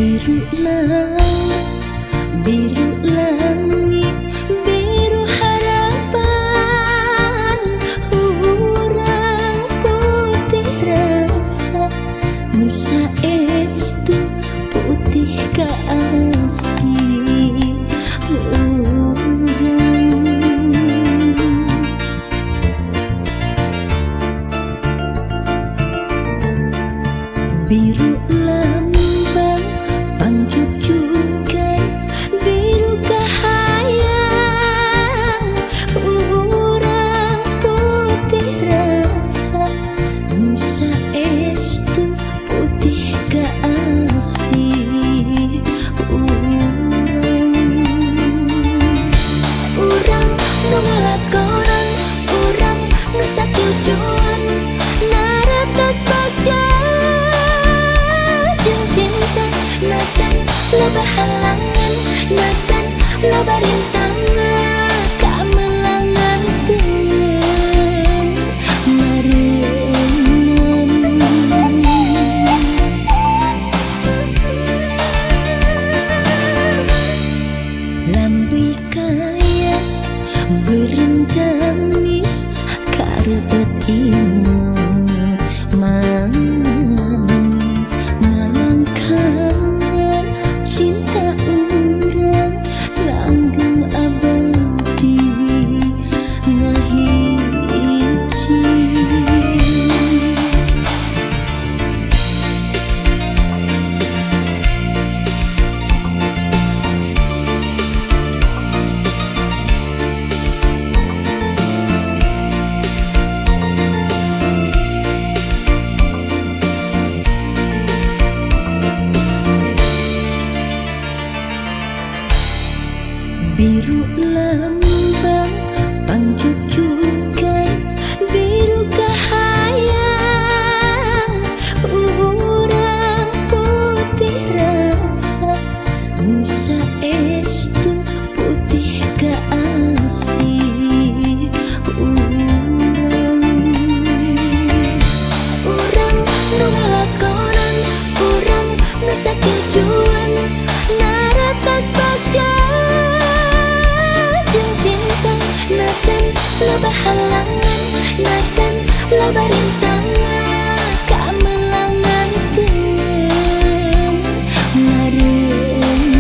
Biru langit, biru harapan, urang putih rasa, nusa estu putih kasih biru lambang pangjujukan, biru kahayang, urang putih rasa, nusa estu putih kasih urang nu ngalakonan, urang nu satujuan, naratos bagja najan loba halangan, najan loba rintangan, kamelangan dengan marengan. Lamwi kayas berendamis kareut imut manis ngalangkangan cinta urang langgeng abadi ngahiji. Biru lambang pangjujukan, biru kahayang, urang putih rasa, nusa estu putih kasih urang nu ngalakonan, urang nu satujuan, naratos bagja najan loba halangan, najan loba rintangan, kamelangan dengan marengan.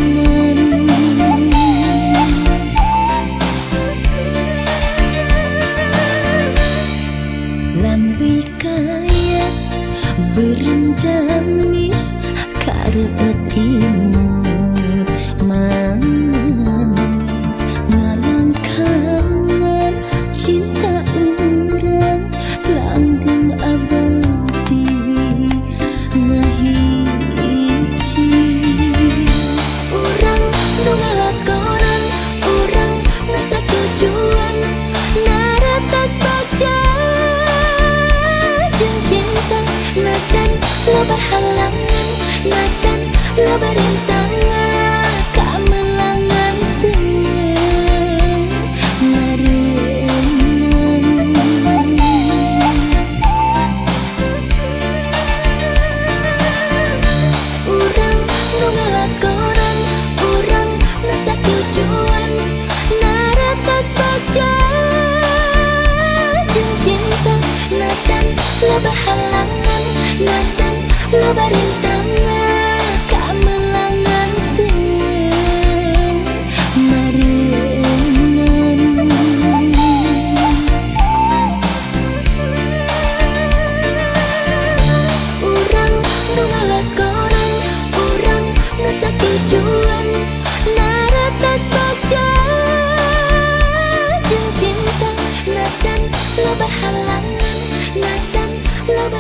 Lamwi kayas berendamis kareut imut manis ngalangkangan cinta urang langgeng abadi ngahiji. Urang nu ngalakonan, urang nu satujuan, naratos bagja jeung cinta, najan loba halangan, najan loba rintangan, kamelangan dengan marengan. Urang nu ngalakonan, urang nu satujuan, naratos bagja jeung cinta, najan loba halangan, najan loba rintangan, kamelangan dengan marengan. Urang nu ngalakonan, urang nu satujuan, naratos bagja jeung cinta, najan loba halangan, najan loba